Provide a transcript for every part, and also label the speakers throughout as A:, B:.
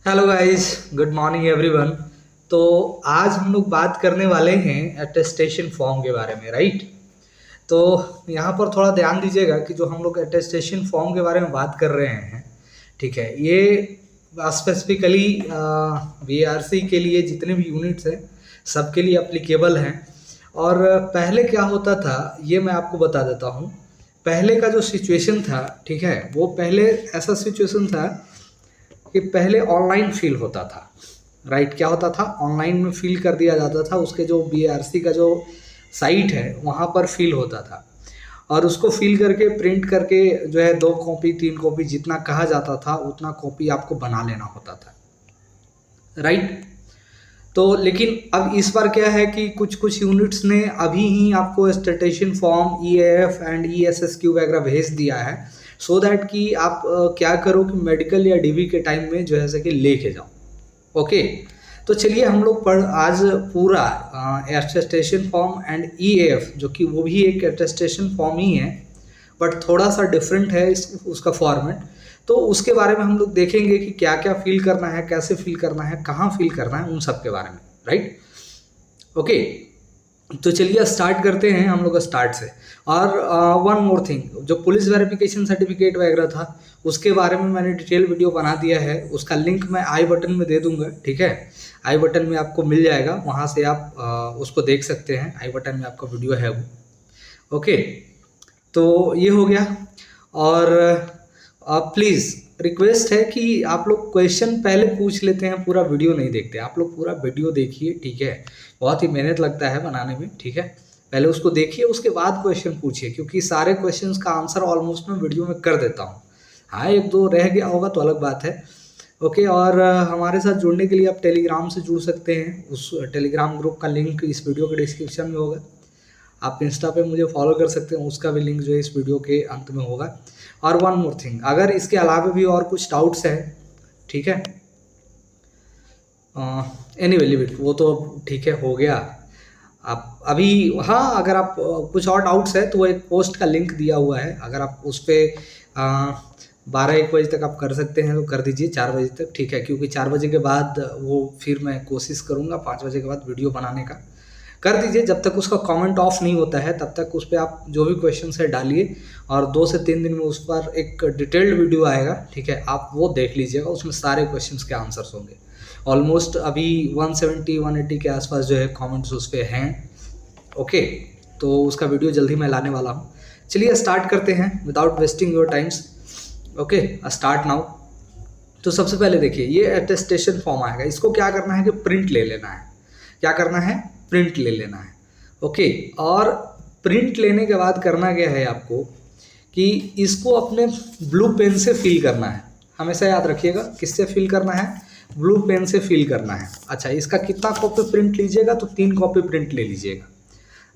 A: Hello guys, good morning everyone. तो आज हम लोग बात करने वाले हैं अटेस्टेशन फॉर्म के बारे में, राइट। तो यहाँ पर थोड़ा ध्यान दीजिएगा कि जो हम लोग अटेस्टेशन फॉर्म के बारे में बात कर रहे हैं, ठीक है, ये स्पेसिफिकली वीआरसी के लिए जितने भी यूनिट्स हैं सबके लिए अप्लीकेबल हैं। और पहले क्या होता था ये मैं आपको बता देता हूँ। पहले का जो सिचुएशन था, ठीक है, वो पहले ऐसा सिचुएशन था कि पहले ऑनलाइन फिल होता था, राइट। क्या होता था, ऑनलाइन में फिल कर दिया जाता था, उसके जो बीआरसी का जो साइट है वहाँ पर फिल होता था और उसको फिल करके प्रिंट करके जो है 2 कॉपी 3 कॉपी जितना कहा जाता था उतना कॉपी आपको बना लेना होता था, राइट। तो लेकिन अब इस बार क्या है कि कुछ कुछ यूनिट्स ने अभी ही आपको अटेस्टेशन फॉर्म ईएएफ एंड ईएसएसक्यू वगैरह भेज दिया है, सो दैट कि आप क्या करो कि मेडिकल या डीवी के टाइम में जो है सके लेके जाओ। ओके, तो चलिए हम लोग पढ़ आज पूरा अटेस्टेशन फॉर्म एंड ईएएफ, जो कि वो भी एक अटेस्टेशन फॉर्म ही है बट थोड़ा सा डिफरेंट है उसका फॉर्मेट। तो उसके बारे में हम लोग देखेंगे कि क्या क्या फिल करना है, कैसे फिल करना है, कहाँ फिल करना है, उन सब के बारे में, राइट। ओके, तो चलिए स्टार्ट करते हैं हम लोग स्टार्ट से। और वन मोर थिंग, जो पुलिस वेरिफिकेशन सर्टिफिकेट वगैरह था उसके बारे में मैंने डिटेल वीडियो बना दिया है, उसका लिंक मैं आई बटन में दे दूंगा, ठीक है। आई बटन में आपको मिल जाएगा, वहाँ से आप उसको देख सकते हैं, आई बटन में आपका वीडियो है वो। ओके, तो ये हो गया। और प्लीज़ रिक्वेस्ट है कि आप लोग क्वेश्चन पहले पूछ लेते हैं, पूरा वीडियो नहीं देखते। आप लोग पूरा वीडियो देखिए, ठीक है, बहुत ही मेहनत लगता है बनाने में, ठीक है। पहले उसको देखिए, उसके बाद क्वेश्चन पूछिए, क्योंकि सारे क्वेश्चंस का आंसर ऑलमोस्ट मैं वीडियो में कर देता हूँ। हाँ, एक दो रह गया होगा तो अलग बात है। ओके, और हमारे साथ जुड़ने के लिए आप टेलीग्राम से जुड़ सकते हैं, उस टेलीग्राम ग्रुप का लिंक इस वीडियो के डिस्क्रिप्शन में होगा। आप इंस्टा पे मुझे फॉलो कर सकते हैं, उसका भी लिंक जो है इस वीडियो के अंत में होगा। और वन मोर थिंग, अगर इसके अलावा भी और कुछ डाउट्स हैं, ठीक है, एनीवे लीव इट, वो तो ठीक है, हो गया। आप अभी, हाँ, अगर आप कुछ और डाउट्स है तो वो एक पोस्ट का लिंक दिया हुआ है, अगर आप उस पर 12-1 बजे तक आप कर सकते हैं तो कर दीजिए, 4 बजे तक, ठीक है, क्योंकि 4 बजे के बाद वो फिर मैं कोशिश करूँगा 5 बजे के बाद वीडियो बनाने का। कर दीजिए, जब तक उसका कमेंट ऑफ नहीं होता है तब तक उस पर आप जो भी क्वेश्चन है डालिए, और 2 से 3 दिन में उस पर एक डिटेल्ड वीडियो आएगा, ठीक है, आप वो देख लीजिएगा, उसमें सारे क्वेश्चंस के आंसर्स होंगे। ऑलमोस्ट अभी 170-180 के आसपास जो है कमेंट्स उस पर हैं। ओके, तो उसका वीडियो जल्दी मैं लाने वाला हूँ। चलिए स्टार्ट करते हैं without wasting your time's. Okay, start now. तो सबसे पहले देखिए, ये अटेस्टेशन फॉर्म आएगा, इसको क्या करना है कि प्रिंट ले लेना है। क्या करना है? प्रिंट ले लेना है। ओके, और प्रिंट लेने के बाद करना क्या है आपको कि इसको अपने ब्लू पेन से फिल करना है। हमेशा याद रखिएगा, किससे फिल करना है? ब्लू पेन से फिल करना है। अच्छा, इसका कितना कॉपी प्रिंट लीजिएगा? तो 3 कॉपी प्रिंट ले लीजिएगा,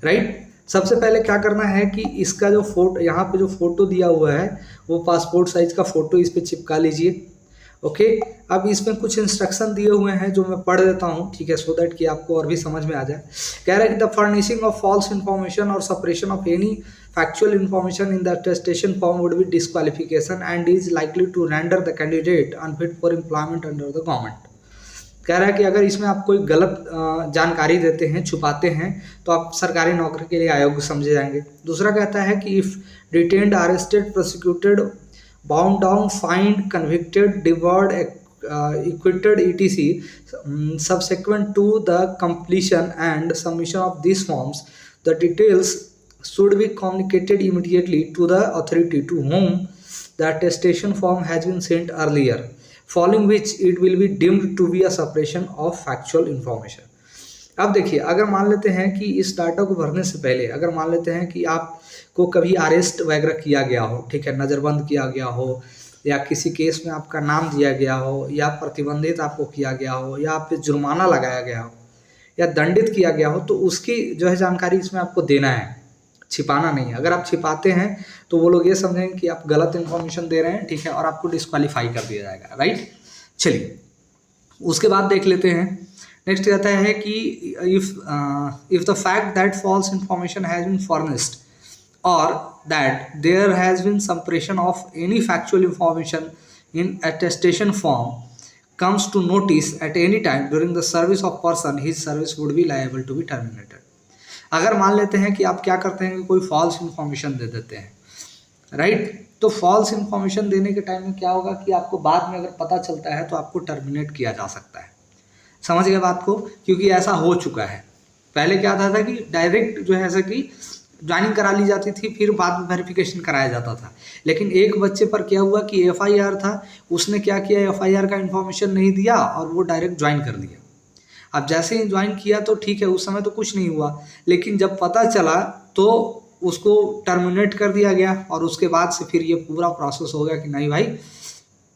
A: राइट। सबसे पहले क्या करना है कि इसका जो फोटो, यहाँ पे जो फोटो दिया हुआ है वो पासपोर्ट साइज का फोटो इस पे चिपका लीजिए। ओके, अब इसमें कुछ इंस्ट्रक्शन दिए हुए हैं जो मैं पढ़ देता हूँ, ठीक है, सो दैट कि आपको और भी समझ में आ जाए। कह रहा है कि the furnishing of false information और suppression of any factual information in the attestation form would be disqualification and is likely to render the candidate unfit for employment under the government. कह रहा है कि अगर इसमें आप कोई गलत जानकारी देते हैं, छुपाते हैं, तो आप सरकारी नौकरी के लिए अयोग्य समझे जाएंगे। दूसरा कहता है कि if detained, arrested, prosecuted, bound down, fined, convicted, debarred, acquitted etc subsequent to the completion and submission of these forms, the details should be communicated immediately to the authority to whom the attestation form has been sent earlier, following which it will be deemed to be a suppression of factual information। अब देखिए, अगर मान लेते हैं कि इस data को भरने से पहले अगर मान लेते हैं कि आपको कभी अरेस्ट वगैरह किया गया हो, ठीक है, नज़रबंद किया गया हो, या किसी केस में आपका नाम दिया गया हो, या प्रतिबंधित आपको किया गया हो, या आप पे जुर्माना लगाया गया हो, या दंडित किया गया हो, तो उसकी जो है जानकारी इसमें आपको देना है, छिपाना नहीं है। अगर आप छिपाते हैं तो वो लोग ये समझेंगे कि आप गलत इन्फॉर्मेशन दे रहे हैं, ठीक है, और आपको डिस्क्वालीफाई कर दिया जाएगा, राइट। चलिए उसके बाद देख लेते हैं। नेक्स्ट कहता है कि if the fact that false information has been furnished or that there has been suppression of any factual information in attestation form comes to notice at any time during the service of person, his service would be liable to be terminated. अगर मान लेते हैं कि आप क्या करते हैं कि कोई फॉल्स इन्फॉर्मेशन दे देते हैं, राइट, तो फॉल्स इन्फॉर्मेशन देने के टाइम में क्या होगा कि आपको बाद में अगर पता चलता है तो आपको टर्मिनेट किया जा सकता है। समझ गए बात को, क्योंकि ऐसा हो चुका है। पहले क्या था कि डायरेक्ट जो है ऐसा कि ज्वाइनिंग करा ली जाती थी, फिर बाद में वेरिफिकेशन कराया जाता था। लेकिन एक बच्चे पर क्या हुआ कि एफआईआर था, उसने क्या किया, एफआईआर का इन्फॉर्मेशन नहीं दिया और वो डायरेक्ट ज्वाइन कर लिया। अब जैसे ही ज्वाइन किया तो ठीक है, उस समय तो कुछ नहीं हुआ, लेकिन जब पता चला तो उसको टर्मिनेट कर दिया गया और उसके बाद से फिर ये पूरा प्रोसेस हो गया कि नहीं भाई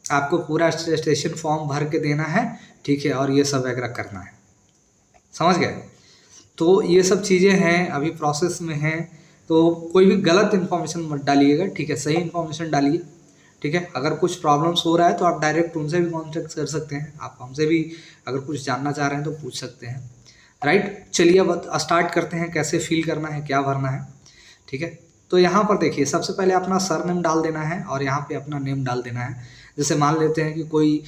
A: आपको पूरा स्टेशन फॉर्म भर के देना है, ठीक है, और ये सब वगैरह करना है। समझ गए? तो ये सब चीज़ें हैं, अभी प्रोसेस में हैं, तो कोई भी गलत इन्फॉर्मेशन मत डालिएगा, ठीक है, सही इन्फॉर्मेशन डालिए, ठीक है। अगर कुछ प्रॉब्लम्स हो रहा है तो आप डायरेक्ट उनसे भी कॉन्टेक्ट कर सकते हैं, आप हमसे भी अगर कुछ जानना चाह रहे हैं तो पूछ सकते हैं, राइट। चलिए अब स्टार्ट करते हैं, कैसे फिल करना है, क्या भरना है, ठीक है। तो यहाँ पर देखिए, सबसे पहले अपना सरनेम डाल देना है और यहाँ पे अपना नेम डाल देना है। जैसे मान लेते हैं कि कोई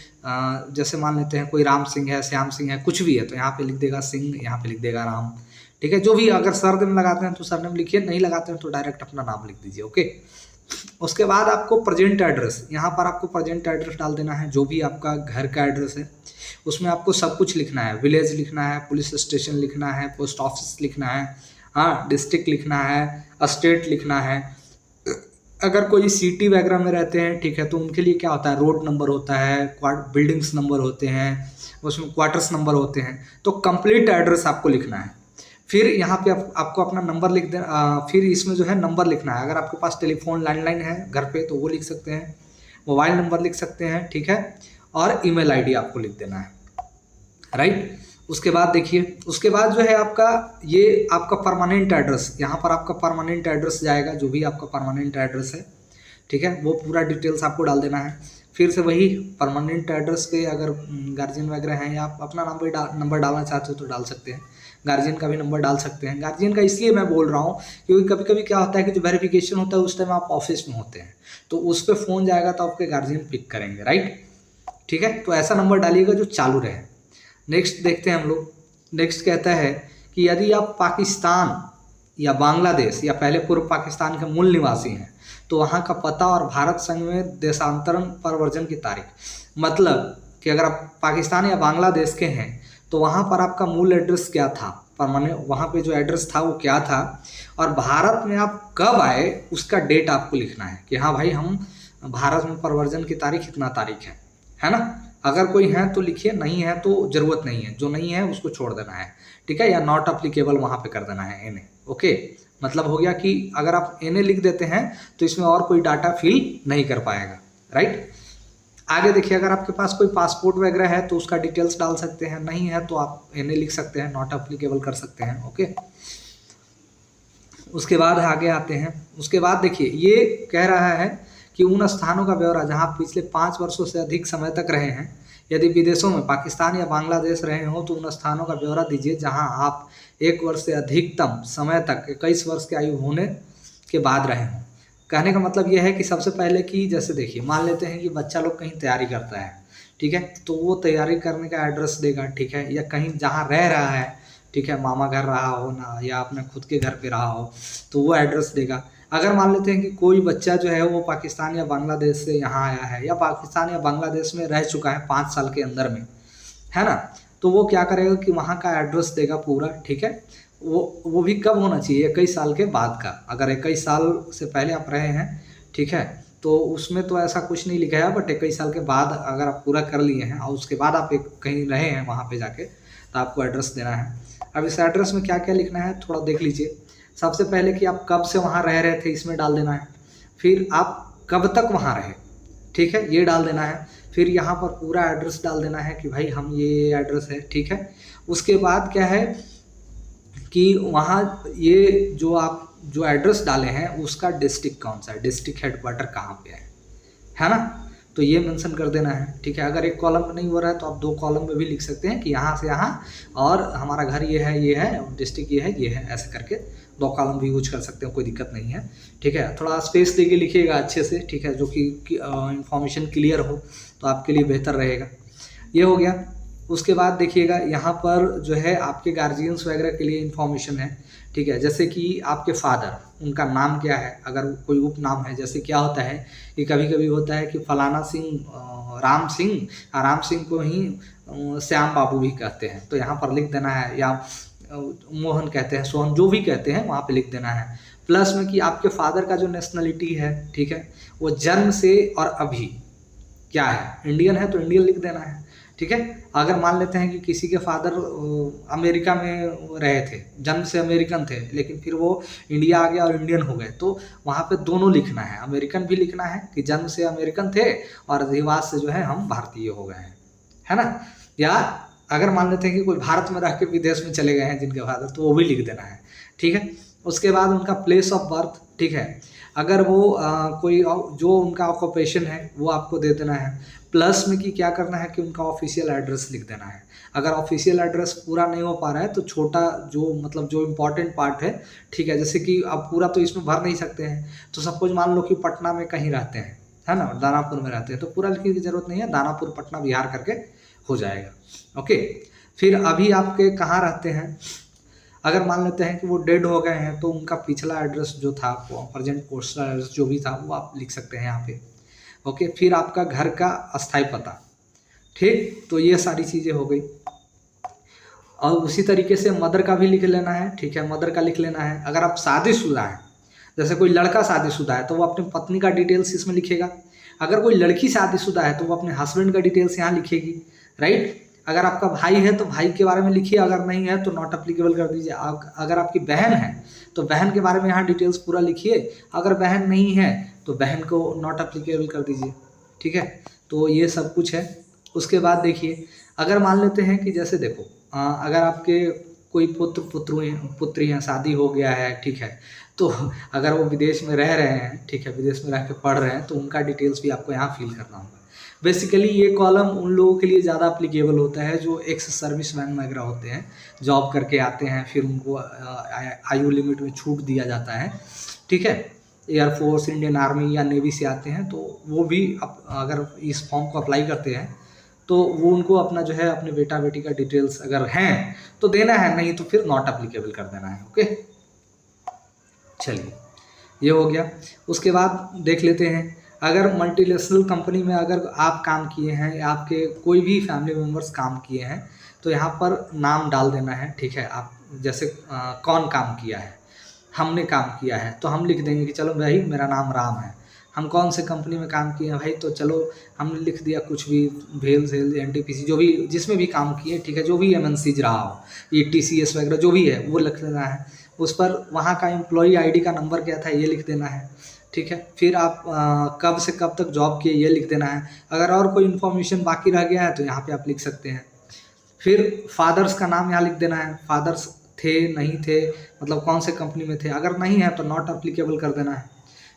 A: जैसे मान लेते हैं कोई राम सिंह है, श्याम सिंह है, कुछ भी है, तो यहाँ पे लिख देगा सिंह, यहाँ पे लिख देगा राम, ठीक है। जो भी अगर सरनेम लगाते हैं तो सरनेम लिखिए, नहीं लगाते हैं तो डायरेक्ट अपना नाम लिख दीजिए, ओके। उसके बाद आपको प्रेजेंट एड्रेस, यहाँ पर आपको प्रेजेंट एड्रेस डाल देना है, जो भी आपका घर का एड्रेस है उसमें आपको सब कुछ लिखना है। विलेज लिखना है, पुलिस स्टेशन लिखना है, पोस्ट ऑफिस लिखना है, हाँ, डिस्ट्रिक्ट लिखना है, स्टेट लिखना है। अगर कोई सिटी वगैरह में रहते हैं, ठीक है, तो उनके लिए क्या होता है, रोड नंबर होता है, बिल्डिंग्स नंबर होते हैं, उसमें क्वार्टर्स नंबर होते हैं। तो कंप्लीट एड्रेस आपको लिखना है। फिर यहाँ पे आपको अपना नंबर लिख देना, फिर इसमें जो है नंबर लिखना है। अगर आपके पास टेलीफोन लैंडलाइन है घर पे तो वो लिख सकते हैं, मोबाइल नंबर लिख सकते हैं, ठीक है, और ईमेल आईडी आपको लिख देना है, राइट। उसके बाद देखिए, उसके बाद जो है आपका ये आपका परमानेंट एड्रेस, यहाँ पर आपका परमानेंट एड्रेस जाएगा, जो भी आपका परमानेंट एड्रेस है, ठीक है, वो पूरा डिटेल्स आपको डाल देना है। फिर से वही परमानेंट एड्रेस पे अगर गार्जियन वगैरह हैं या आप अपना नंबर डालना चाहते हो तो डाल सकते हैं, गार्जियन का भी नंबर डाल सकते हैं। गार्जियन का इसलिए मैं बोल रहा हूँ क्योंकि कभी कभी क्या होता है कि जो वेरिफिकेशन होता है उस टाइम आप ऑफिस में होते हैं, तो उस पर फ़ोन जाएगा तो आपके गार्जियन पिक करेंगे, राइट, ठीक है। तो ऐसा नंबर डालिएगा जो चालू रहे। नेक्स्ट देखते हैं हम लोग। नेक्स्ट कहता है कि यदि आप पाकिस्तान या बांग्लादेश या पहले पूर्व पाकिस्तान के मूल निवासी हैं तो वहाँ का पता और भारत संघ में देशांतरण प्रवर्जन की तारीख, मतलब कि अगर आप पाकिस्तान या बांग्लादेश के हैं तो वहाँ पर आपका मूल एड्रेस क्या था, परमानेंट वहाँ पे जो एड्रेस था वो क्या था, और भारत में आप कब आए उसका डेट आपको लिखना है कि हाँ भाई हम भारत में प्रवर्जन की तारीख इतना तारीख है ना। अगर कोई है तो लिखिए, नहीं है तो ज़रूरत नहीं है, जो नहीं है उसको छोड़ देना है, ठीक है, या नॉट अप्लीकेबल वहाँ पे कर देना है एन, ओके। मतलब हो गया कि अगर आप एन लिख देते हैं तो इसमें और कोई डाटा फिल नहीं कर पाएगा, राइट। आगे देखिए, अगर आपके पास कोई पासपोर्ट वगैरह है तो उसका डिटेल्स डाल सकते हैं, नहीं है तो आप एन लिख सकते हैं, नॉट अप्लीकेबल कर सकते हैं, ओके। उसके बाद आगे आते हैं। उसके बाद देखिए, ये कह रहा है कि उन स्थानों का ब्यौरा जहां पिछले 5 वर्षों से अधिक समय तक रहे हैं। यदि विदेशों में पाकिस्तान या बांग्लादेश रहे हो तो उन स्थानों का ब्यौरा दीजिए जहां आप 1 वर्ष से अधिकतम समय तक 21 वर्ष की आयु होने के बाद रहे हों। कहने का मतलब यह है कि सबसे पहले कि जैसे देखिए, मान लेते हैं कि बच्चा लोग कहीं तैयारी करता है, ठीक है, तो वो तैयारी करने का एड्रेस देगा, ठीक है, या कहीं जहाँ रह रहा है, ठीक है, मामा घर रहा हो ना या अपने खुद के घर पे रहा हो तो वो एड्रेस देगा। अगर मान लेते हैं कि कोई बच्चा जो है वो पाकिस्तान या बांग्लादेश से यहाँ आया है या पाकिस्तान या बांग्लादेश में रह चुका है 5 साल के अंदर में, है ना, तो वो क्या करेगा कि वहाँ का एड्रेस देगा पूरा, ठीक है। वो भी कब होना चाहिए, 21 साल के बाद का। अगर 21 साल से पहले आप रहे हैं, ठीक है, तो उसमें तो ऐसा कुछ नहीं लिखा है, बट 21 साल के बाद अगर आप पूरा कर लिए हैं और उसके बाद आप कहीं रहे हैं वहाँ पे जाके, तो आपको एड्रेस देना है। अब इस एड्रेस में क्या क्या लिखना है थोड़ा देख लीजिए। सबसे पहले कि आप कब से वहाँ रह रहे थे इसमें डाल देना है, फिर आप कब तक वहाँ रहे, ठीक है, ये डाल देना है। फिर यहाँ पर पूरा एड्रेस डाल देना है कि भाई हम ये एड्रेस है, ठीक है। उसके बाद क्या है कि वहाँ ये जो एड्रेस डाले हैं उसका डिस्ट्रिक्ट कौन सा है, डिस्ट्रिक्ट हेडक्वार्टर कहाँ पे है ना, तो ये मेंशन कर देना है, ठीक है। अगर एक कॉलम में नहीं हो रहा है तो आप 2 कॉलम में भी लिख सकते हैं कि यहाँ से यहाँ और हमारा घर ये है, डिस्ट्रिक्ट ये है, ऐसे करके 2 कॉलम भी यूज कर सकते हैं, कोई दिक्कत नहीं है, ठीक है। थोड़ा स्पेस देके लिखिएगा अच्छे से, ठीक है, जो कि इंफॉर्मेशन क्लियर हो तो आपके लिए बेहतर रहेगा। ये हो गया। उसके बाद देखिएगा यहाँ पर जो है आपके गार्जियंस वगैरह के लिए इन्फॉर्मेशन है, ठीक है। जैसे कि आपके फादर, उनका नाम क्या है, अगर कोई उपनाम है, जैसे क्या होता है कि कभी कभी होता है कि फलाना सिंह राम सिंह, राम सिंह को ही श्याम बाबू भी कहते हैं, तो यहाँ पर लिख देना है, या मोहन कहते हैं, सोहन, जो भी कहते हैं वहाँ पे लिख देना है। प्लस में कि आपके फादर का जो नेशनलिटी है, ठीक है, वो जन्म से और अभी क्या है, इंडियन है तो इंडियन लिख देना है, ठीक है। अगर मान लेते हैं कि किसी के फादर अमेरिका में रहे थे, जन्म से अमेरिकन थे, लेकिन फिर वो इंडिया आ गया और इंडियन हो गए, तो वहाँ पे दोनों लिखना है, अमेरिकन भी लिखना है कि जन्म से अमेरिकन थे और अधिवास से जो है हम भारतीय हो गए हैं, है ना। या अगर मान लेते हैं कि कोई भारत में रह के विदेश में चले गए हैं जिनके फादर, तो वो भी लिख देना है, ठीक है। उसके बाद उनका प्लेस ऑफ बर्थ, ठीक है, अगर वो कोई जो उनका ऑक्यूपेशन है वो आपको दे देना है। प्लस में कि क्या करना है कि उनका ऑफिशियल एड्रेस लिख देना है। अगर ऑफिशियल एड्रेस पूरा नहीं हो पा रहा है तो छोटा जो मतलब जो इम्पोर्टेंट पार्ट है, ठीक है, जैसे कि आप पूरा तो इसमें भर नहीं सकते हैं, तो सपोज मान लो कि पटना में कहीं रहते हैं, है ना, दानापुर में रहते हैं, तो पूरा लिखने की जरूरत नहीं है, दानापुर पटना बिहार करके हो जाएगा। ओके, फिर अभी आपके कहाँ रहते हैं, अगर मान लेते हैं कि वो डेड हो गए हैं तो उनका पिछला एड्रेस जो था, प्रेजेंट पोस्टल एड्रेस जो भी था, वो आप लिख सकते हैं यहाँ पे। ओके, फिर आपका घर का अस्थायी पता, ठीक, तो ये सारी चीज़ें हो गई। और उसी तरीके से मदर का भी लिख लेना है, ठीक है, मदर का लिख लेना है। अगर आप शादीशुदा हैं, जैसे कोई लड़का शादीशुदा है तो वो अपनी पत्नी का डिटेल्स इसमें लिखेगा। अगर कोई लड़की शादीशुदा है तो वो अपने हस्बैंड का डिटेल्स यहाँ लिखेगी, राइट। अगर आपका भाई है तो भाई के बारे में लिखिए, अगर नहीं है तो नॉट अप्लीकेबल कर दीजिए। अगर आपकी बहन है तो बहन के बारे में यहाँ डिटेल्स पूरा लिखिए, अगर बहन नहीं है तो बहन को नॉट अप्लीकेबल कर दीजिए, ठीक है। तो ये सब कुछ है। उसके बाद देखिए, अगर मान लेते हैं कि जैसे देखो, अगर आपके कोई पुत्री हैं, शादी हो गया है, ठीक है, तो अगर वो विदेश में रह रहे हैं, ठीक है, विदेश में रह के पढ़ रहे हैं, तो उनका डिटेल्स भी आपको यहाँ फिल करना होगा। बेसिकली ये कॉलम उन लोगों के लिए ज़्यादा अप्लीकेबल होता है जो एक्स सर्विसमैन वगैरह होते हैं, जॉब करके आते हैं, फिर उनको आयु लिमिट में छूट दिया जाता है, ठीक है, एयरफोर्स, इंडियन आर्मी या नेवी से आते हैं, तो वो भी अगर इस फॉर्म को अप्लाई करते हैं तो वो उनको अपना जो है अपने बेटा बेटी का डिटेल्स अगर हैं तो देना है, नहीं तो फिर नॉट अप्लीकेबल कर देना है। ओके, चलिए ये हो गया। उसके बाद देख लेते हैं, अगर मल्टीनेशनल कंपनी में अगर आप काम किए हैं या आपके कोई भी फैमिली मेम्बर्स काम किए हैं तो यहाँ पर नाम डाल देना है, ठीक है। आप जैसे कौन काम किया है, हमने काम किया है तो हम लिख देंगे कि चलो भाई मेरा नाम राम है। हम कौन से कंपनी में काम किए हैं भाई, तो चलो हमने लिख दिया कुछ भी, भेल सेल, एनटीपीसी, जो भी जिसमें भी काम किए, ठीक है, जो भी एमएनसीज रहा हो, ये टीसीएस वगैरह जो भी है वो लिख देना है। उस पर वहाँ का एम्प्लॉई आईडी का नंबर क्या था ये लिख देना है, ठीक है। फिर आप कब से कब तक जॉब किए ये लिख देना है। अगर और कोई इन्फॉर्मेशन बाकी रह गया है तो यहाँ पे आप लिख सकते हैं। फिर फादर्स का नाम यहाँ लिख देना है, फादर्स थे नहीं थे, मतलब कौन से कंपनी में थे, अगर नहीं है तो नॉट अप्लीकेबल कर देना है,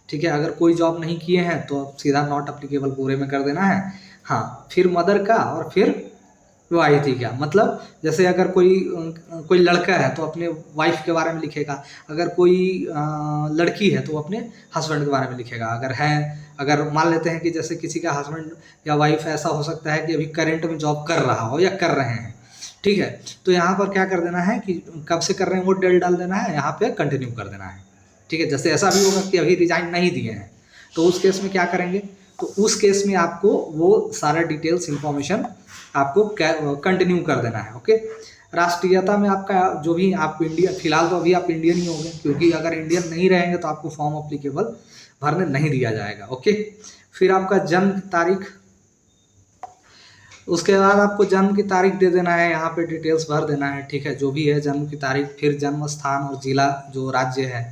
A: ठीक है। अगर कोई जॉब नहीं किए हैं तो सीधा नॉट अप्लीकेबल पूरे में कर देना है। हाँ, फिर मदर का, और फिर वाइफ थी क्या, मतलब जैसे अगर कोई लड़का है तो अपने वाइफ के बारे में लिखेगा, अगर कोई लड़की है तो अपने हस्बैंड के बारे में लिखेगा। अगर मान लेते हैं कि जैसे किसी का हस्बैंड या वाइफ ऐसा हो सकता है कि अभी करंट में जॉब कर रहा हो या कर रहे हैं, ठीक है, तो यहाँ पर क्या कर देना है कि कब से कर रहे हैं वो डेट डाल देना है, यहाँ पे कंटिन्यू कर देना है, ठीक है। जैसे ऐसा भी होगा कि अभी रिजाइन नहीं दिए हैं तो उस केस में क्या करेंगे, तो उस केस में आपको वो सारा डिटेल्स इन्फॉर्मेशन आपको कंटिन्यू कर देना है। ओके, राष्ट्रीयता में आपका जो भी आप इंडिया, फिलहाल तो अभी आप इंडियन ही होंगे, क्योंकि अगर इंडियन नहीं रहेंगे तो आपको फॉर्म अप्लीकेबल भरने नहीं दिया जाएगा। ओके, फिर आपका जन्म की तारीख, उसके बाद आपको जन्म की तारीख दे देना है, यहाँ पे डिटेल्स भर देना है, ठीक है, जो भी है जन्म की तारीख, फिर जन्म स्थान और जिला जो राज्य है,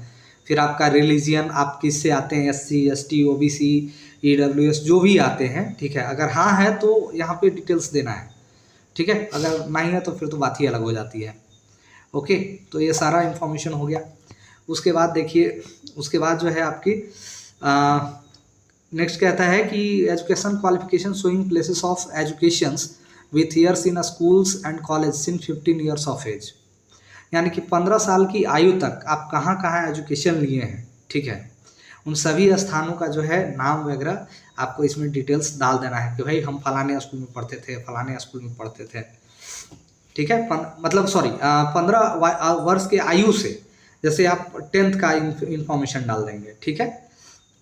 A: फिर आपका रिलीजियन, आप किससे आते हैं, SC ST OBC EWS जो भी आते हैं, ठीक है। अगर हाँ है तो यहाँ पे डिटेल्स देना है, ठीक है, अगर नहीं है तो फिर तो बात ही अलग हो जाती है। ओके, तो ये सारा इन्फॉर्मेशन हो गया। उसके बाद देखिए, उसके बाद जो है आपकी नेक्स्ट कहता है कि education qualification showing places of educations with years in schools and college since 15 years of age, यानी कि 15 साल की आयु तक आप कहाँ कहाँ एजुकेशन लिए हैं, ठीक है, उन सभी स्थानों का जो है नाम वगैरह आपको इसमें डिटेल्स डाल देना है कि भाई हम फलाने स्कूल में पढ़ते थे, फलाने स्कूल में पढ़ते थे, ठीक है। मतलब सॉरी 15 वर्ष के आयु से, जैसे आप 10th का इंफॉर्मेशन डाल देंगे, ठीक है।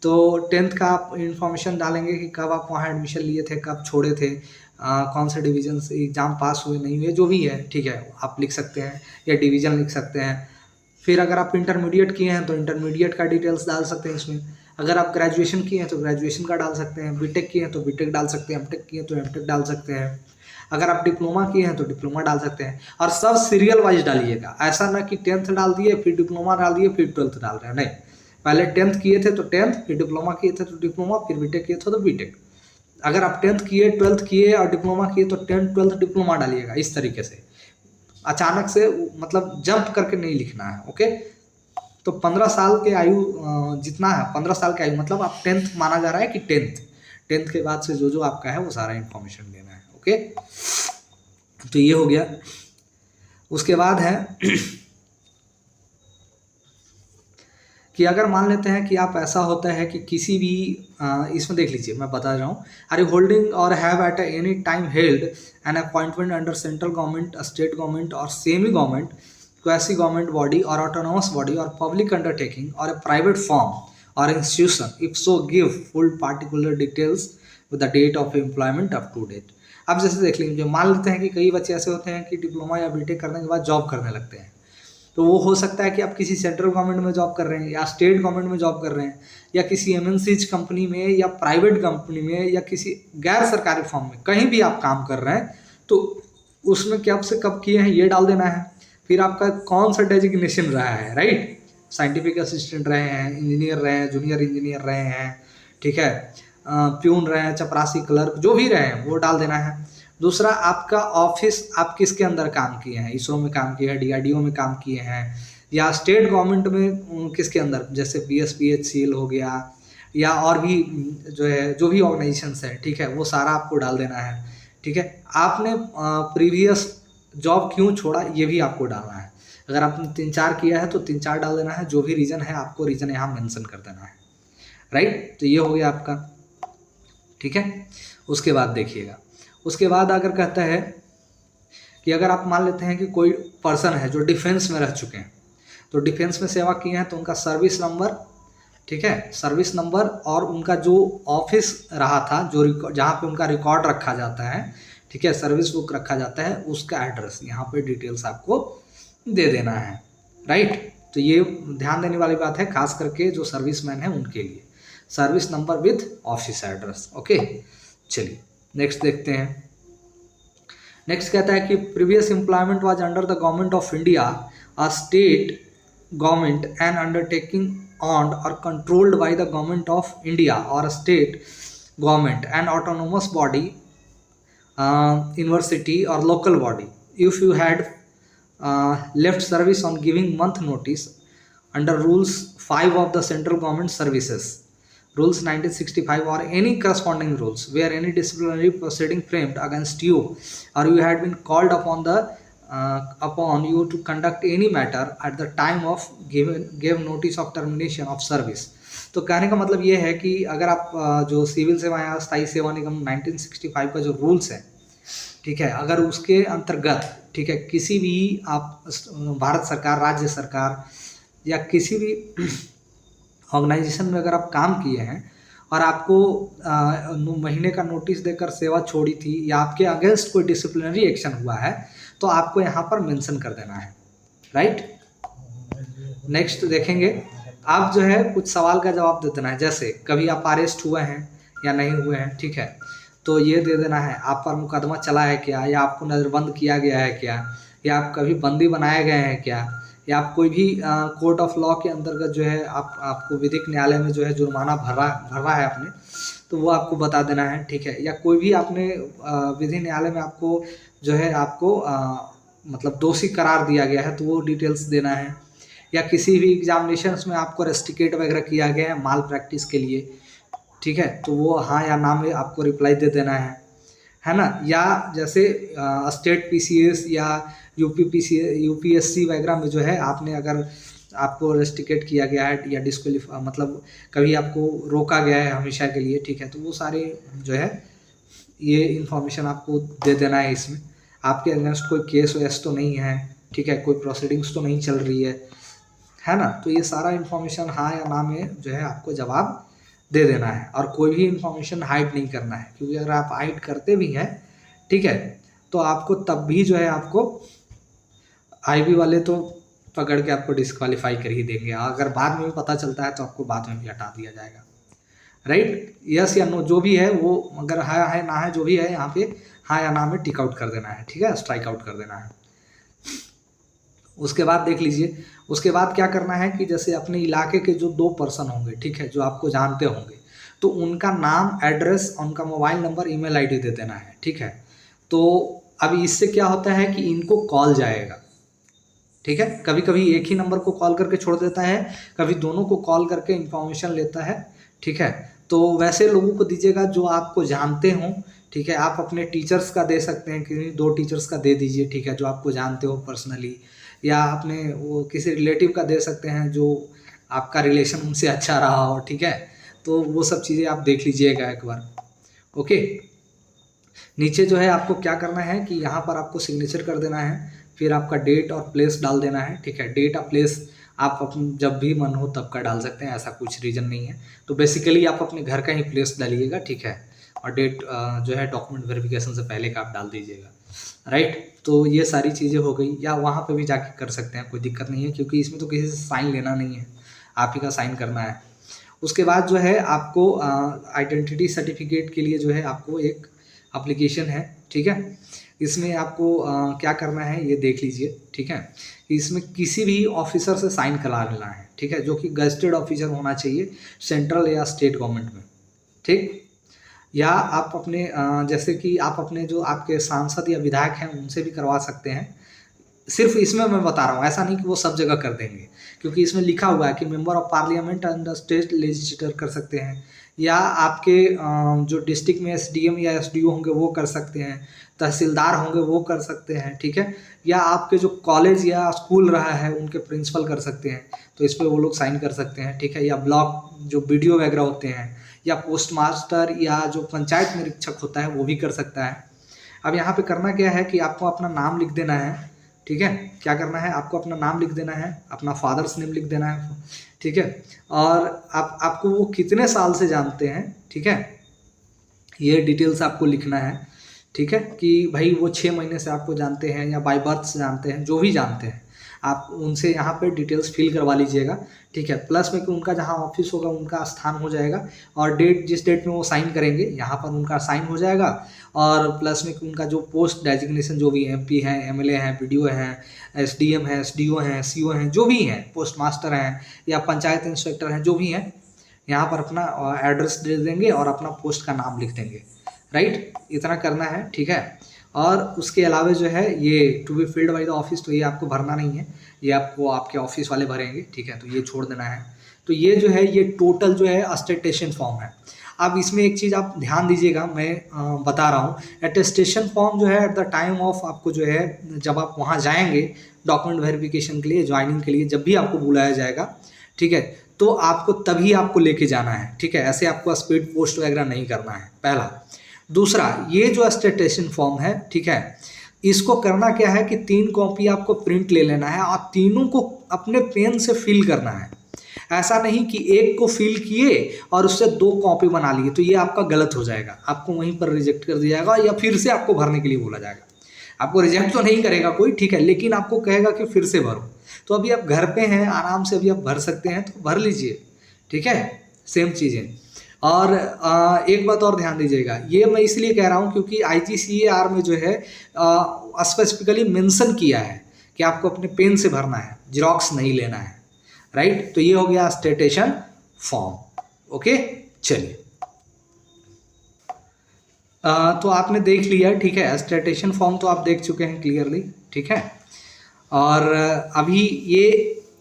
A: तो 10th का आप इंफॉर्मेशन डालेंगे कि कब आप वहाँ एडमिशन लिए थे, कब छोड़े थे, कौन से डिवीज़न से एग्ज़ाम पास हुए नहीं हुए, जो भी है, ठीक है, आप लिख सकते हैं या डिवीज़न लिख सकते हैं। फिर अगर आप इंटरमीडिएट किए हैं तो इंटरमीडिएट का डिटेल्स डाल सकते हैं इसमें। अगर आप ग्रेजुएशन किए हैं तो ग्रेजुएशन का डाल सकते हैं, बीटेक किए हैं तो बीटेक डाल सकते हैं, एमटेक किए हैं तो एमटेक डाल सकते हैं। अगर आप डिप्लोमा किए हैं तो डिप्लोमा डाल सकते हैं, और सब सीरियल वाइज डालिएगा। ऐसा ना कि 10th डाल दिए फिर डिप्लोमा डाल दिए फिर 12th डाल रहे हैं, नहीं। पहले 10th किए थे तो 10th, फिर डिप्लोमा किए थे तो डिप्लोमा, फिर बीटेक किए थे तो बीटेक। अगर आप 10th किए, 12th किए और डिप्लोमा किए तो 10th 12th डिप्लोमा डालिएगा, इस तरीके से। अचानक से मतलब जंप करके नहीं लिखना है, ओके। तो 15 साल के आयु जितना है, 15 साल के आयु मतलब आप 10th माना जा रहा है कि 10th के बाद से जो जो आपका है वो सारा इन्फॉर्मेशन देना है, ओके। तो ये हो गया। उसके बाद है कि अगर मान लेते हैं कि आप, ऐसा होता है कि किसी भी इसमें देख लीजिए, मैं बता रहा हूँ, आर यू होल्डिंग और have at any time held an appointment under central government, state government और semi government, quasi government body और ऑटोनोमस बॉडी और पब्लिक अंडरटेकिंग और ए प्राइवेट फॉर्म और institution, if so give full particular details with the date of employment up to date. अब जैसे देख लीजिए, मान लेते हैं कि कई बच्चे ऐसे होते हैं कि डिप्लोमा या बीटेक करने के बाद जॉब करने लगते हैं। तो वो हो सकता है कि आप किसी सेंट्रल गवर्नमेंट में जॉब कर रहे हैं या स्टेट गवर्नमेंट में जॉब कर रहे हैं या किसी एमएनसीज कंपनी में या प्राइवेट कंपनी में या किसी गैर सरकारी फॉर्म में, कहीं भी आप काम कर रहे हैं, तो उसमें कब से कब किए हैं ये डाल देना है। फिर आपका कौन सा डेजिग्नेशन रहा है, राइट, साइंटिफिक असिस्टेंट रहे हैं, इंजीनियर रहे हैं, जूनियर इंजीनियर रहे हैं, ठीक है, प्यून रहे हैं, चपरासी, क्लर्क, जो भी रहे हैं वो डाल देना है। दूसरा, आपका ऑफिस, आप किसके अंदर काम किए हैं, इसरो में काम किए हैं, डीआरडीओ में काम किए हैं, या स्टेट गवर्नमेंट में किसके अंदर, जैसे बीएसपीएचसीएल हो गया, या और भी जो है, जो भी ऑर्गेनाइजेशंस है, ठीक है, वो सारा आपको डाल देना है, ठीक है। आपने प्रीवियस जॉब क्यों छोड़ा ये भी आपको डालना है। अगर आपने 3-4 किया है तो 3-4 डाल देना है, जो भी रीज़न है आपको रीज़न यहाँ मेंशन कर देना है, राइट। तो ये हो गया आपका, ठीक है। उसके बाद देखिएगा, उसके बाद अगर कहता है कि अगर आप मान लेते हैं कि कोई पर्सन है जो डिफेंस में रह चुके हैं, तो डिफेंस में सेवा किए हैं, तो उनका सर्विस नंबर, ठीक है, सर्विस नंबर और उनका जो ऑफिस रहा था, जो जहाँ पे उनका रिकॉर्ड रखा जाता है, ठीक है, सर्विस बुक रखा जाता है, उसका एड्रेस यहाँ पे डिटेल्स आपको दे देना है, राइट। तो ये ध्यान देने वाली बात है, खास करके जो सर्विसमैन है उनके लिए, service number with office address, okay. चलिए नेक्स्ट देखते हैं। नेक्स्ट कहता है कि previous employment was under the government of India, a state government and undertaking owned और controlled by the government of India और state government and autonomous body, university और local body, if you had left service on giving month notice under rules 5 of the central government services rules 1965 or any corresponding rules where any disciplinary proceeding framed against you or you had been called upon you to conduct any matter at the time of gave notice of termination of service। तो कहने का मतलब ये है कि अगर आप जो सिविल सेवा या स्थायी सेवा निगम 1965 का जो रूल्स है, ठीक है, अगर उसके अंतर्गत, ठीक है, किसी भी आप भारत सरकार, राज्य सरकार या किसी भी ऑर्गेनाइजेशन में अगर आप काम किए हैं और आपको महीने का नोटिस देकर सेवा छोड़ी थी या आपके अगेंस्ट कोई डिसिप्लिनरी एक्शन हुआ है, तो आपको यहाँ पर मेंशन कर देना है, राइट। नेक्स्ट देखेंगे, आप जो है कुछ सवाल का जवाब दे देना है, जैसे कभी आप अरेस्ट हुए हैं या नहीं हुए हैं, ठीक है, तो ये दे देना है, आप पर मुकदमा चला है क्या, या आपको नज़रबंद किया गया है क्या, या आप कभी बंदी बनाए गए हैं क्या, या आप कोई भी कोर्ट ऑफ लॉ के अंतर्गत जो है आपको विधिक न्यायालय में जो है जुर्माना भरना है आपने, तो वो आपको बता देना है, ठीक है। या कोई भी आपने विधि न्यायालय में आपको जो है आपको मतलब दोषी करार दिया गया है, तो वो डिटेल्स देना है। या किसी भी एग्जामिनेशंस में आपको रेस्टिकेट वगैरह किया गया है माल प्रैक्टिस के लिए, ठीक है, तो वो हाँ या ना में आपको रिप्लाई दे देना है ना। या जैसे स्टेट पीसीएस या यूपीएससी वगैरह में जो है आपने अगर आपको रेस्ट्रिकेट किया गया है या डिस्क्वालीफाई, मतलब कभी आपको रोका गया है हमेशा के लिए, ठीक है, तो वो सारे जो है ये इन्फॉर्मेशन आपको दे देना है। इसमें आपके अगेंस्ट कोई केस वेस तो नहीं है, ठीक है, कोई प्रोसीडिंग्स तो नहीं चल रही है ना। तो ये सारा इन्फॉर्मेशन हाँ या ना में जो है आपको जवाब दे देना है, और कोई भी इन्फॉर्मेशन हाइड नहीं करना है, क्योंकि अगर आप हाइड करते भी हैं, ठीक है, तो आपको तब भी जो है आपको आईबी वाले तो पकड़ के आपको डिस्क्वालीफाई कर ही देंगे। अगर बाद में भी पता चलता है तो आपको बाद में भी हटा दिया जाएगा, राइट। यस या नो जो भी है वो, अगर हाँ है ना है जो भी है यहाँ पे हाँ या ना में टिक आउट कर देना है, ठीक है, स्ट्राइक आउट कर देना है। उसके बाद देख लीजिए, उसके बाद क्या करना है कि जैसे अपने इलाके के जो 2 पर्सन होंगे, ठीक है, जो आपको जानते होंगे, तो उनका नाम, एड्रेस, उनका मोबाइल नंबर, ईमेल आईडी दे देना है, ठीक है। तो अभी इससे क्या होता है कि इनको कॉल जाएगा, ठीक है, कभी कभी एक ही नंबर को कॉल करके छोड़ देता है, कभी दोनों को कॉल करके इंफॉर्मेशन लेता है, ठीक है। तो वैसे लोगों को दीजिएगा जो आपको जानते हों, ठीक है। आप अपने टीचर्स का दे सकते हैं, कि 2 टीचर्स का दे दीजिए, ठीक है, जो आपको जानते हो पर्सनली, या अपने वो किसी रिलेटिव का दे सकते हैं जो आपका रिलेशन उनसे अच्छा रहा हो, ठीक है। तो वो सब चीज़ें आप देख लीजिएगा एक बार, ओके। नीचे जो है आपको क्या करना है कि यहाँ पर आपको सिग्नेचर कर देना है, फिर आपका डेट और प्लेस डाल देना है, ठीक है। डेट और प्लेस आप अपन जब भी मन हो तब का डाल सकते हैं, ऐसा कुछ रीज़न नहीं है। तो बेसिकली आप अपने घर का ही प्लेस डालिएगा, ठीक है, और डेट जो है डॉक्यूमेंट वेरिफिकेशन से पहले का आप डाल दीजिएगा, राइट। तो ये सारी चीज़ें हो गई, या वहाँ पे भी जाके कर सकते हैं, कोई दिक्कत नहीं है, क्योंकि इसमें तो किसी से साइन लेना नहीं है, आप ही का साइन करना है। उसके बाद जो है आपको आइडेंटिटी सर्टिफिकेट के लिए जो है आपको एक एप्लीकेशन है, ठीक है। इसमें आपको क्या करना है ये देख लीजिए, ठीक है। इसमें किसी भी ऑफिसर से साइन करा लेना है, ठीक है, जो कि गजेटेड ऑफिसर होना चाहिए सेंट्रल या स्टेट गवर्नमेंट में, ठीक। या आप अपने जैसे कि आप अपने जो आपके सांसद या विधायक हैं उनसे भी करवा सकते हैं। सिर्फ इसमें मैं बता रहा हूँ, ऐसा नहीं कि वो सब जगह कर देंगे, क्योंकि इसमें लिखा हुआ है कि member of parliament and state legislator कर सकते हैं, या आपके जो डिस्ट्रिक्ट में एसडीएम या एसडीओ होंगे वो कर सकते हैं, तहसीलदार होंगे वो कर सकते हैं, ठीक है, या आपके जो कॉलेज या स्कूल रहा है उनके प्रिंसिपल कर सकते हैं, तो इस पर वो लोग साइन कर सकते हैं, ठीक है। या ब्लॉक जो बीडीओ वगैरह होते हैं, या पोस्ट मास्टर, या जो पंचायत निरीक्षक होता है वो भी कर सकता है। अब यहाँ पे करना क्या है कि आपको अपना नाम लिख देना है, ठीक है। क्या करना है, आपको अपना नाम लिख देना है, अपना फादर्स नेम लिख देना है, ठीक है। और आपको वो कितने साल से जानते हैं, ठीक है, ये डिटेल्स आपको लिखना है, ठीक है, कि भाई वो 6 महीने से आपको जानते हैं या बाय बर्थ से जानते हैं, जो भी जानते हैं आप उनसे यहाँ पे डिटेल्स फिल करवा लीजिएगा, ठीक है। प्लस में कि उनका जहाँ ऑफिस होगा उनका स्थान हो जाएगा, और डेट जिस डेट में वो साइन करेंगे यहाँ पर उनका साइन हो जाएगा, और प्लस में कि उनका जो पोस्ट डेजिग्नेशन जो भी एमपी हैं, एमएलए हैं, बीडीओ हैं, एसडीएम हैं, एसडीओ हैं, सीओ हैं, जो भी हैं, पोस्ट मास्टर हैं या पंचायत इंस्पेक्टर हैं, जो भी हैं, यहाँ पर अपना एड्रेस दे देंगे और अपना पोस्ट का नाम लिख देंगे, राइट। इतना करना है, ठीक है। और उसके अलावा जो है ये to be filled by the office, तो ये आपको भरना नहीं है, ये आपको आपके ऑफिस वाले भरेंगे, ठीक है, तो ये छोड़ देना है। तो ये जो है ये टोटल जो है अटेस्टेशन फॉर्म है। अब इसमें एक चीज़ आप ध्यान दीजिएगा, मैं बता रहा हूँ, अटेस्टेशन फॉर्म जो है एट द टाइम ऑफ आपको जो है जब आप वहाँ जाएंगे डॉक्यूमेंट वेरिफिकेशन के लिए, ज्वाइनिंग के लिए, जब भी आपको बुलाया जाएगा, ठीक है, तो आपको तभी आपको लेके जाना है, ठीक है, ऐसे आपको स्पीड पोस्ट वगैरह नहीं करना है, पहला। दूसरा, ये जो अटेस्टेशन फॉर्म है, ठीक है, इसको करना क्या है कि 3 कॉपी आपको प्रिंट ले लेना है और तीनों को अपने पेन से फिल करना है। ऐसा नहीं कि एक को फिल किए और उससे 2 कॉपी बना लिए, तो ये आपका गलत हो जाएगा, आपको वहीं पर रिजेक्ट कर दिया जाएगा या फिर से आपको भरने के लिए बोला जाएगा। आपको रिजेक्ट तो नहीं करेगा कोई, ठीक है, लेकिन आपको कहेगा कि फिर से भरो। तो अभी आप घर पे हैं, आराम से अभी आप भर सकते हैं, तो भर लीजिए, ठीक है, सेम चीज़ें। और एक बात और ध्यान दीजिएगा, ये मैं इसलिए कह रहा हूँ क्योंकि IGCAR में जो है स्पेसिफिकली मेंशन किया है कि आपको अपने पेन से भरना है, जेरॉक्स नहीं लेना है, राइट। तो ये हो गया अटेस्टेशन फॉर्म, ओके। चलिए, तो आपने देख लिया, ठीक है, अटेस्टेशन फॉर्म तो आप देख चुके हैं क्लियरली, ठीक है। और अभी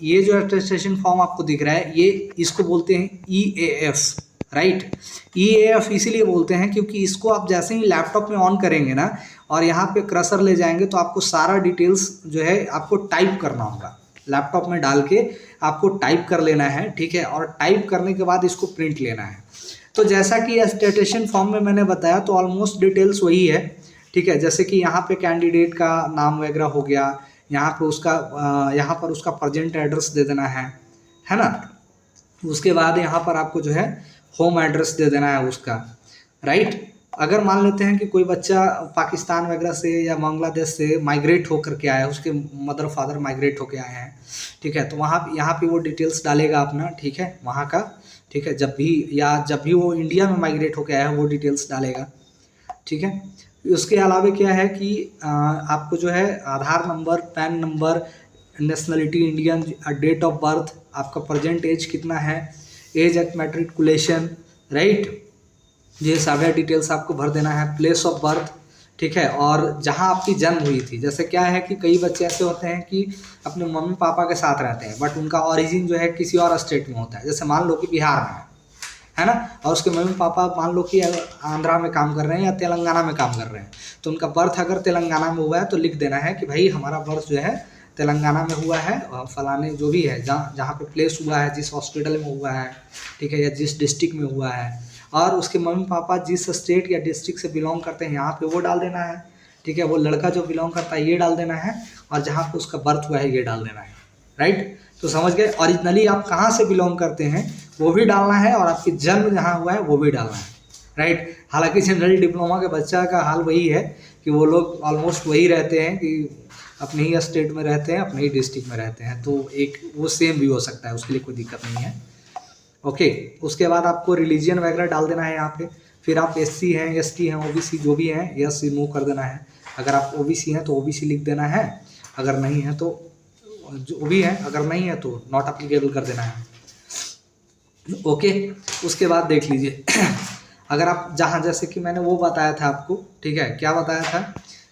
A: ये जो अटेस्टेशन फॉर्म आपको दिख रहा है, ये इसको बोलते हैं EAF, राइट। EAF इसीलिए बोलते हैं क्योंकि इसको आप जैसे ही लैपटॉप में ऑन करेंगे ना और यहाँ पे क्रसर ले जाएंगे तो आपको सारा डिटेल्स जो है आपको टाइप करना होगा, लैपटॉप में डाल के आपको टाइप कर लेना है, ठीक है, और टाइप करने के बाद इसको प्रिंट लेना है। तो जैसा कि अटेस्टेशन फॉर्म में मैंने बताया तो ऑलमोस्ट डिटेल्स वही है, ठीक है। जैसे कि यहाँ पे कैंडिडेट का नाम वगैरह हो गया, यहाँ पे उसका यहाँ पर उसका प्रेजेंट एड्रेस दे देना है ना। उसके बाद यहाँ पर आपको जो है होम एड्रेस दे देना है उसका, राइट। अगर मान लेते हैं कि कोई बच्चा पाकिस्तान वगैरह से या बांग्लादेश से माइग्रेट होकर के आया है, उसके मदर फादर माइग्रेट होकर आए हैं, ठीक है, तो वहाँ यहाँ पे वो डिटेल्स डालेगा अपना, ठीक है, वहाँ का, ठीक है। जब भी वो इंडिया में माइग्रेट होकर आया है वो डिटेल्स डालेगा, ठीक है। उसके अलावा क्या है कि आपको जो है Aadhaar number, PAN number, nationality Indian, date of birth, आपका प्रेजेंट एज कितना है, एज एट मैट्रिकुलेशन, राइट, ये सारे डिटेल्स आपको भर देना है। प्लेस ऑफ बर्थ, ठीक है, और जहाँ आपकी जन्म हुई थी। जैसे क्या है कि कई बच्चे ऐसे होते हैं कि अपने मम्मी पापा के साथ रहते हैं बट उनका ओरिजिन जो है किसी और स्टेट में होता है। जैसे मान लो कि बिहार में है ना, और उसके मम्मी पापा मान लो कि आंध्रा में काम कर रहे हैं या तेलंगाना में काम कर रहे हैं, तो उनका बर्थ अगर तेलंगाना में हुआ है तो लिख देना है कि भाई हमारा बर्थ जो है तेलंगाना में हुआ है, और फलाने जो भी है जहाँ पे प्लेस हुआ है, जिस हॉस्पिटल में हुआ है, ठीक है, या जिस डिस्ट्रिक्ट में हुआ है, और उसके मम्मी पापा जिस स्टेट या डिस्ट्रिक्ट से बिलोंग करते हैं यहाँ पे वो डाल देना है, ठीक है। वो लड़का जो बिलोंग करता है ये डाल देना है, और जहाँ पे उसका बर्थ हुआ है ये डाल देना है, राइट। तो समझ गए, ओरिजिनली आप कहाँ से बिलोंग करते हैं वो भी डालना है, और आपकी जन्म जहाँ हुआ है वो भी डालना है, राइट। हालांकि जनरल डिप्लोमा के बच्चा का हाल वही है कि वो लोग ऑलमोस्ट वही रहते हैं कि अपने ही स्टेट में रहते हैं, अपने ही डिस्ट्रिक्ट में रहते हैं, तो एक वो सेम भी हो सकता है, उसके लिए कोई दिक्कत नहीं है, ओके। उसके बाद आपको रिलीजियन वगैरह डाल देना है यहाँ पे। फिर आप एससी हैं, एसटी हैं, ओबीसी जो भी हैं, यस रिमूव कर देना है। अगर आप ओबीसी हैं तो ओबीसी लिख देना है, अगर नहीं है तो जो भी है, अगर नहीं है तो नॉट अप्लीकेबल कर देना है, ओके। उसके बाद देख लीजिए अगर आप जहाँ, जैसे कि मैंने वो बताया था आपको, ठीक है, क्या बताया था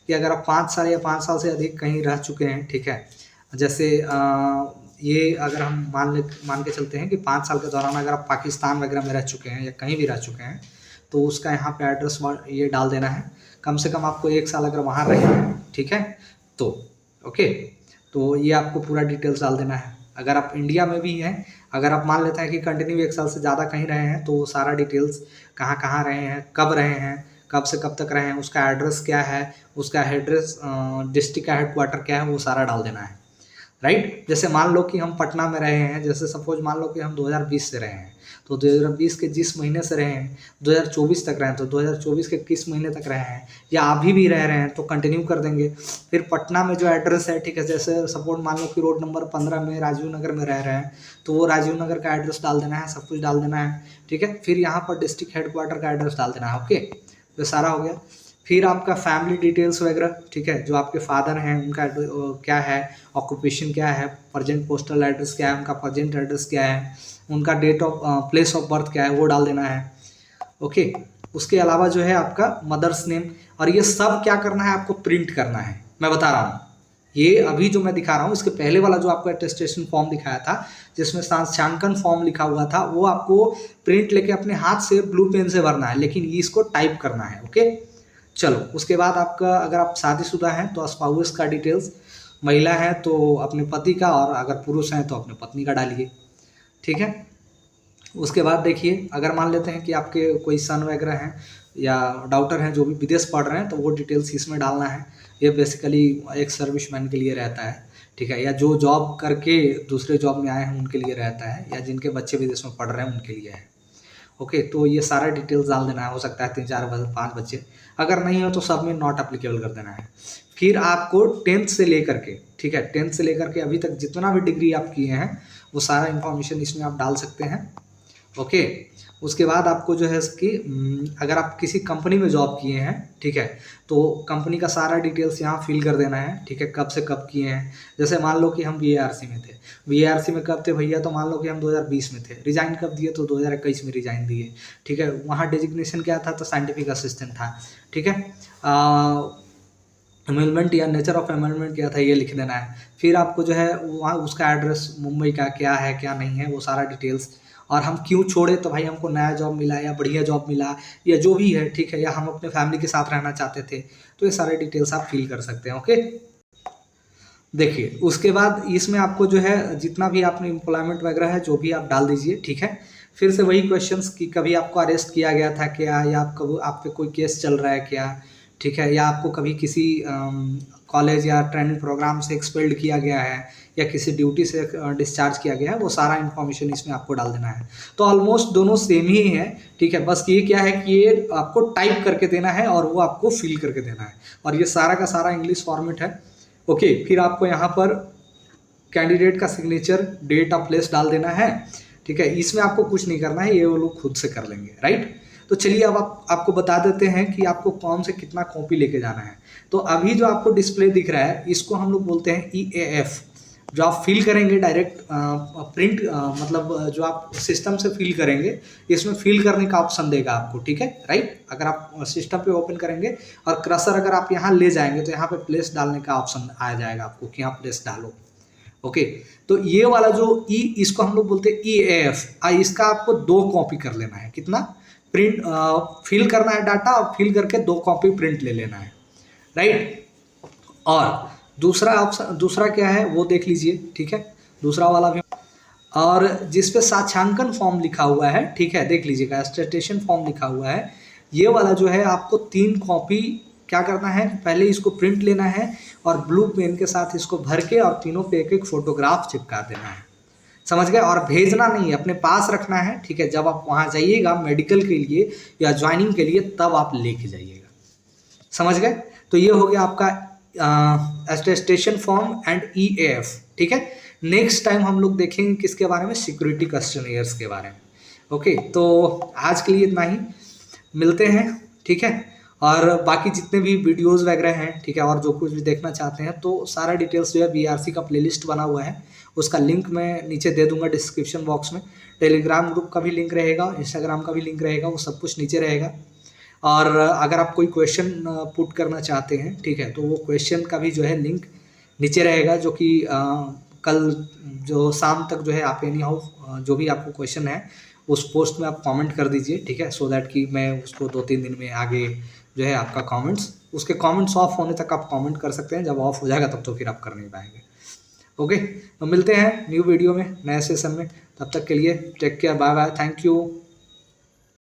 A: कि अगर आप 5 साल या 5 साल से अधिक कहीं रह चुके हैं, ठीक है, जैसे ये अगर हम मान के चलते हैं कि 5 साल के दौरान अगर आप पाकिस्तान वगैरह में रह चुके हैं या कहीं भी रह चुके हैं तो उसका यहाँ पे एड्रेस ये डाल देना है। कम से कम आपको 1 साल अगर वहाँ रहे हैं, ठीक है, तो ओके, तो ये आपको पूरा डिटेल्स डाल देना है। अगर आप इंडिया में भी हैं, अगर आप मान लेते हैं कि कंटिन्यू 1 साल से ज़्यादा कहीं रहे हैं तो वो सारा डिटेल्स कहाँ कहाँ रहे हैं, कब रहे हैं, कब से कब तक रहे हैं, उसका एड्रेस क्या है, उसका एड्रेस डिस्ट्रिक्ट का हेडक्वार्टर क्या है, वो सारा डाल देना है, राइट। जैसे मान लो कि हम पटना में रहे हैं, जैसे सपोज मान लो कि हम 2020 से रहे हैं, तो 2020 के जिस महीने से रहे हैं 2024 तक रहे हैं, तो 2024 के किस महीने तक रहे हैं, या अभी भी रह रहे हैं तो कंटिन्यू कर देंगे। फिर पटना में जो एड्रेस है, ठीक है, जैसे सपोज मान लो कि रोड नंबर 15 में राजीव नगर में रह रहे हैं, तो वो राजीव नगर का एड्रेस डाल देना है, सब कुछ डाल देना है, ठीक है। फिर यहाँ पर डिस्ट्रिक्ट हेडक्वार्टर का एड्रेस डाल देना है, ओके, तो सारा हो गया। फिर आपका फैमिली डिटेल्स वगैरह, ठीक है, जो आपके फादर हैं उनका क्या है, ऑक्यूपेशन क्या है, प्रेजेंट पोस्टल एड्रेस क्या है, उनका प्रेजेंट एड्रेस क्या है, उनका date of place of birth क्या है, वो डाल देना है, ओके। उसके अलावा जो है आपका मदर्स नेम, और ये सब क्या करना है, आपको प्रिंट करना है। मैं बता रहा हूँ, ये अभी जो मैं दिखा रहा हूँ इसके पहले वाला जो आपको अटेस्टेशन फॉर्म दिखाया था जिसमें सांख्यांकन फॉर्म लिखा हुआ था, वो आपको प्रिंट लेके अपने हाथ से ब्लू पेन से भरना है, लेकिन ये इसको टाइप करना है, ओके। चलो, उसके बाद आपका अगर आप शादीशुदा हैं तो स्पाउस का डिटेल्स, महिला है तो अपने पति का, और अगर पुरुष हैं तो अपने पत्नी का डालिए, ठीक है। उसके बाद देखिए, अगर मान लेते हैं कि आपके कोई सन वगैरह हैं या डॉटर हैं जो भी विदेश पढ़ रहे हैं तो वो डिटेल्स इसमें डालना है। ये बेसिकली एक सर्विसमैन के लिए रहता है, ठीक है, या जो जॉब करके दूसरे जॉब में आए हैं उनके लिए रहता है, या जिनके बच्चे विदेश में पढ़ रहे हैं उनके लिए है, ओके। तो ये सारा डिटेल्स डाल देना है, हो सकता है 3 4 5 बच्चे, अगर नहीं हो तो सब में नॉट अप्लीकेबल कर देना है। फिर आपको 10th से लेकर के, ठीक है, 10th से लेकर के अभी तक जितना भी डिग्री आप किए हैं वो सारा इन्फॉर्मेशन इसमें आप डाल सकते हैं, ओके। उसके बाद आपको जो है इसकी अगर आप किसी कंपनी में जॉब किए हैं, ठीक है, तो कंपनी का सारा डिटेल्स यहाँ फिल कर देना है, ठीक है, कब से कब किए हैं। जैसे मान लो कि हम VARC में थे, VARC में कब थे भैया, तो मान लो कि हम 2020 में थे, रिजाइन कब दिए तो 2021 में रिजाइन दिए, ठीक है। वहाँ डेजिग्नेशन क्या था, तो साइंटिफिक असिस्टेंट था, ठीक है। एमेलमेंट या नेचर ऑफ एमेलमेंट क्या था ये लिख देना है। फिर आपको जो है वहाँ उसका एड्रेस मुंबई का क्या है क्या नहीं है वो सारा डिटेल्स, और हम क्यों छोड़े, तो भाई हमको नया जॉब मिला या बढ़िया जॉब मिला या जो भी है, ठीक है, या हम अपने फैमिली के साथ रहना चाहते थे, तो ये सारे डिटेल्स आप फिल कर सकते हैं, ओके। देखिए उसके बाद इसमें आपको जो है जितना भी आपने एम्प्लॉयमेंट वगैरह है जो भी आप डाल दीजिए, ठीक है। फिर से वही क्वेश्चंस कि कभी आपको अरेस्ट किया गया था क्या, या आप पे कोई केस चल रहा है क्या, ठीक है, या आपको कभी किसी कॉलेज या ट्रेनिंग प्रोग्राम से एक्सपेल्ड किया गया है, या किसी ड्यूटी से डिस्चार्ज किया गया है, वो सारा इन्फॉर्मेशन इसमें आपको डाल देना है। तो ऑलमोस्ट दोनों सेम ही है, ठीक है। बस ये क्या है कि ये आपको टाइप करके देना है और वो आपको फिल करके देना है, और ये सारा का सारा इंग्लिश फॉर्मेट है। ओके, फिर आपको यहाँ पर कैंडिडेट का सिग्नेचर, डेट ऑफ प्लेस डाल देना है, ठीक है। इसमें आपको कुछ नहीं करना है, ये वो लोग खुद से कर लेंगे, राइट। तो चलिए अब आपको बता देते हैं कि आपको कौन से कितना कॉपी लेके जाना है। तो अभी जो आपको डिस्प्ले दिख रहा है इसको हम लोग बोलते हैं EAF। जो आप फिल करेंगे डायरेक्ट प्रिंट, मतलब जो आप सिस्टम से फिल करेंगे, इसमें फिल करने का ऑप्शन देगा आपको, ठीक है, राइट। अगर आप सिस्टम पे ओपन करेंगे और क्रसर अगर आप यहाँ ले जाएंगे तो यहाँ पे प्लेस डालने का ऑप्शन आ जाएगा आपको कि यहाँ प्लेस डालो। ओके, तो ये वाला जो इसको हम लोग बोलते हैं EAF। इसका आपको 2 कॉपी कर लेना है। कितना प्रिंट फिल करना है डाटा, और फिल करके 2 कॉपी प्रिंट ले लेना है, राइट। और दूसरा ऑप्शन, दूसरा क्या है वो देख लीजिए, ठीक है, दूसरा वाला भी। और जिस पे साक्षांकन फॉर्म लिखा हुआ है, ठीक है, देख लीजिएगा, स्टेटेशन फॉर्म लिखा हुआ है, ये वाला जो है आपको 3 कॉपी क्या करना है, पहले इसको प्रिंट लेना है और ब्लू पेन के साथ इसको भर के और तीनों पे एक एक फोटोग्राफ चिपका देना है, समझ गए। और भेजना नहीं है, अपने पास रखना है, ठीक है। जब आप वहाँ जाइएगा मेडिकल के लिए या ज्वाइनिंग के लिए तब आप लेके जाइएगा, समझ गए। तो ये हो गया आपका अटेस्टेशन फॉर्म एंड EAF, ठीक है। नेक्स्ट टाइम हम लोग देखेंगे किसके बारे में, सिक्योरिटी क्वेश्चनियर्स के बारे में। ओके, तो आज के लिए इतना ही, मिलते हैं, ठीक है। और बाकी जितने भी वीडियोस वगैरह हैं, ठीक है, और जो कुछ भी देखना चाहते हैं तो सारा डिटेल्स जो है BRC का प्लेलिस्ट बना हुआ है, उसका लिंक मैं नीचे दे दूंगा डिस्क्रिप्शन बॉक्स में। टेलीग्राम ग्रुप का भी लिंक रहेगा, इंस्टाग्राम का भी लिंक रहेगा, वो सब कुछ नीचे रहेगा। और अगर आप कोई क्वेश्चन पुट करना चाहते हैं, ठीक है, तो वो क्वेश्चन का भी जो है लिंक नीचे रहेगा, जो कि कल जो शाम तक जो है आप एनी हाउ जो भी आपको क्वेश्चन है उस पोस्ट में आप कमेंट कर दीजिए, ठीक है, सो दैट कि मैं उसको 2-3 दिन में आगे जो है आपका कमेंट्स, उसके कमेंट्स ऑफ होने तक आप कमेंट कर सकते हैं। जब ऑफ हो जाएगा तब तो फिर आप कर नहीं पाएंगे। ओके, तो मिलते हैं न्यू वीडियो में, नए सेशन में। तब तक के लिए take care, bye bye, thank you.